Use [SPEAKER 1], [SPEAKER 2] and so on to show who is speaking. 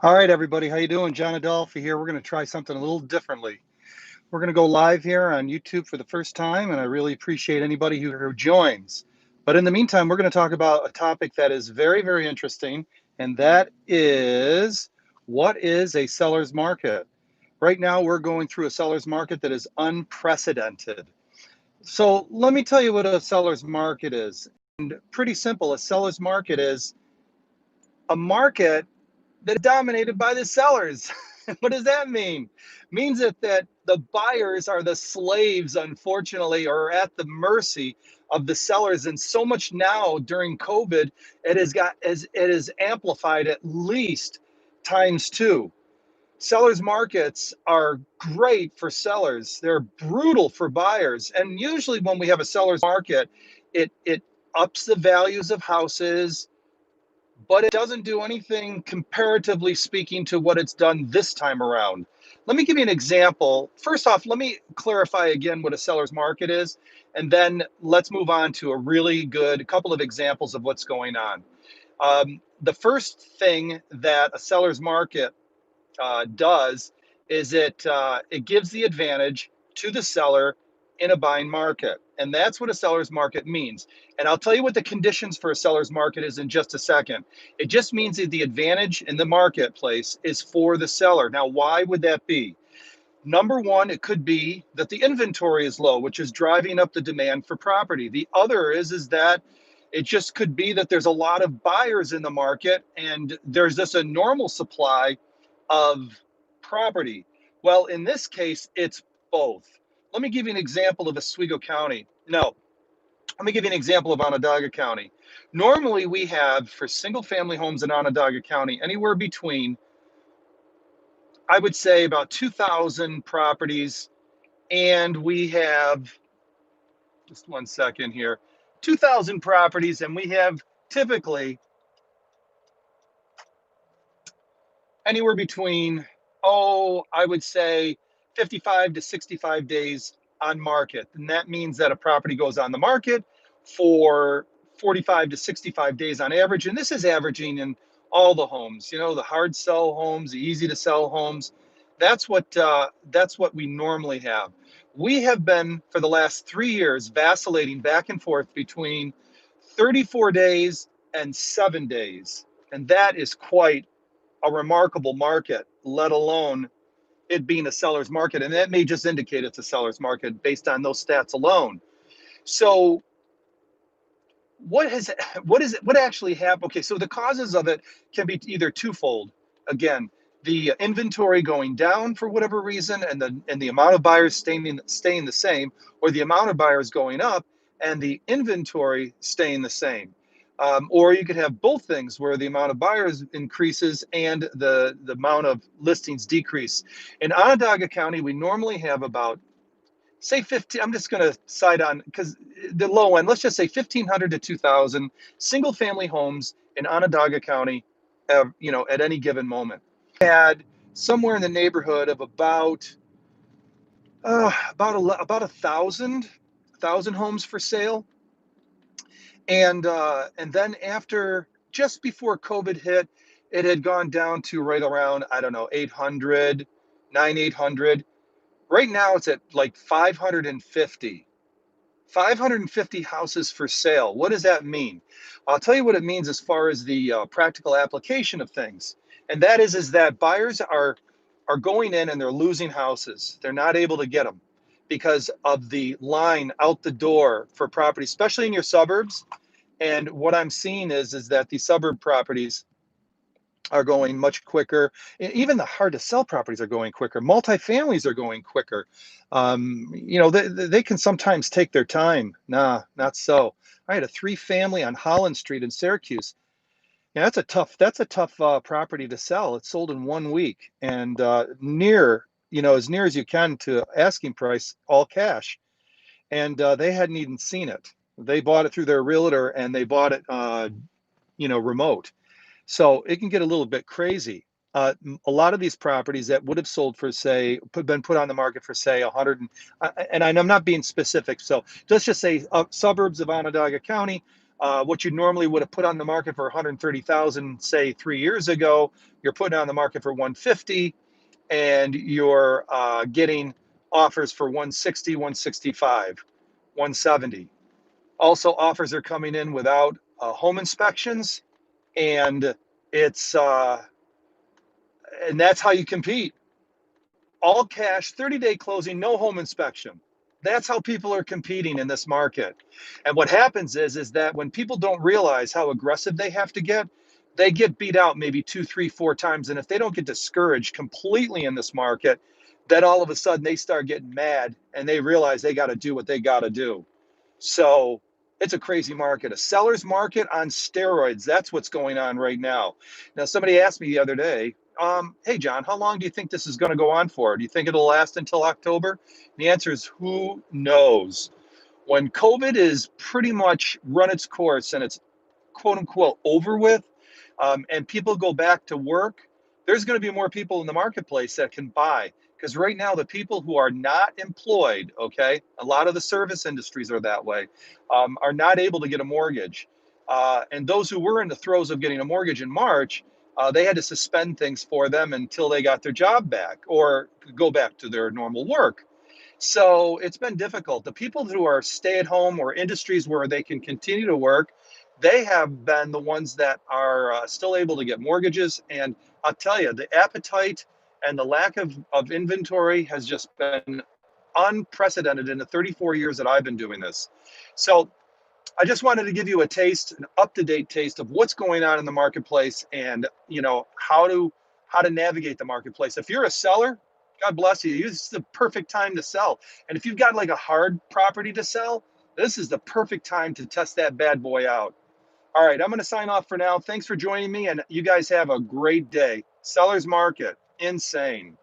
[SPEAKER 1] All right, everybody, how you doing? John Adolfi here. We're going to try something a little differently. We're going to go live here on YouTube for the first time, and I really appreciate anybody who joins. But in the meantime, we're going to talk about a topic that is very, very interesting, and that is what is a seller's market? Right now, we're going through a seller's market that is unprecedented. So let me tell you what a seller's market is. And pretty simple, a seller's market is a market that is dominated by the sellers. What does that mean? Means that the buyers are the slaves, unfortunately, or at the mercy of the sellers. And so much now during COVID, it is amplified at least times two. Sellers markets are great for sellers. They're brutal for buyers. And usually when we have a seller's market, it ups the values of houses, but it doesn't do anything comparatively speaking to what it's done this time around. Let me give you an example. First off, let me clarify again what a seller's market is, and then let's move on to a really good couple of examples of what's going on. The first thing that a seller's market does is it gives the advantage to the seller in a buying market. And that's what a seller's market means. And I'll tell you what the conditions for a seller's market is in just a second. It just means that the advantage in the marketplace is for the seller. Now, why would that be? Number one, it could be that the inventory is low, which is driving up the demand for property. The other is that it just could be that there's a lot of buyers in the market and there's just a normal supply of property. Well, in this case, it's both. Let me give you an example of Oswego County. No, let me give you an example of Onondaga County. Normally, we have for single family homes in Onondaga County anywhere between, I would say, about 2,000 properties. And we have, just one second here, 2,000 properties, and we have typically anywhere between, I would say 55 to 65 days on market. And that means that a property goes on the market for 45 to 65 days on average. And this is averaging in all the homes, the hard sell homes, the easy to sell homes. That's what we normally have. We have been for the last 3 years vacillating back and forth between 34 days and 7 days. And that is quite a remarkable market, let alone it being a seller's market. And that may just indicate it's a seller's market based on those stats alone. So what actually happened? Okay, so the causes of it can be either twofold. Again, the inventory going down for whatever reason, and the amount of buyers staying the same, or the amount of buyers going up and the inventory staying the same. Or you could have both things where the amount of buyers increases and the amount of listings decrease. In Onondaga County, we normally have about, say 15, I'm just going to side on because the low end, let's just say 1,500 to 2,000 single family homes in Onondaga County, at any given moment. Had somewhere in the neighborhood of about a thousand homes for sale. And then after, just before COVID hit, it had gone down to right around, I don't know, 800, 800. Right now it's at like 550 houses for sale. What does that mean? I'll tell you what it means as far as the practical application of things. And that is that buyers are going in and they're losing houses. They're not able to get them because of the line out the door for property, especially in your suburbs. And what I'm seeing is that the suburb properties are going much quicker. Even the hard to sell properties are going quicker. Multifamilies are going quicker. They can sometimes take their time. Nah, not so. I had a 3-family on Holland Street in Syracuse. Yeah, that's a tough property to sell. It sold in 1 week, and as near as you can to asking price, all cash. And they hadn't even seen it. They bought it through their realtor, and they bought it, remote. So it can get a little bit crazy. A lot of these properties that would have sold for, say, been put on the market for, say, 100, and I'm not being specific. So let's just say suburbs of Onondaga County, What you normally would have put on the market for 130,000, say 3 years ago, you're putting on the market for 150, and you're getting offers for 160, 165, 170. Also, offers are coming in without home inspections, and it's and that's how you compete. All cash, 30-day closing, no home inspection. That's how people are competing in this market. And what happens is that when people don't realize how aggressive they get beat out maybe 2, 3, 4 times. And if they don't get discouraged completely in this market, then all of a sudden they start getting mad and they realize they got to do what they got to do. So it's a crazy market, a seller's market on steroids. That's what's going on right now. Now, somebody asked me the other day, hey, John, how long do you think this is going to go on for? Do you think it'll last until October? And the answer is who knows? When COVID is pretty much run its course and it's quote unquote over with, and people go back to work, there's going to be more people in the marketplace that can buy. Because right now, the people who are not employed, okay, a lot of the service industries are that way, are not able to get a mortgage. And those who were in the throes of getting a mortgage in March, they had to suspend things for them until they got their job back or go back to their normal work. So it's been difficult. The people who are stay at home or industries where they can continue to work, they have been the ones that are still able to get mortgages. And I'll tell you, the appetite and the lack of inventory has just been unprecedented in the 34 years that I've been doing this. So I just wanted to give you a taste, an up-to-date taste of what's going on in the marketplace, and how to navigate the marketplace. If you're a seller, God bless you. This is the perfect time to sell. And if you've got like a hard property to sell, this is the perfect time to test that bad boy out. All right, I'm going to sign off for now. Thanks for joining me, and you guys have a great day. Seller's market, insane.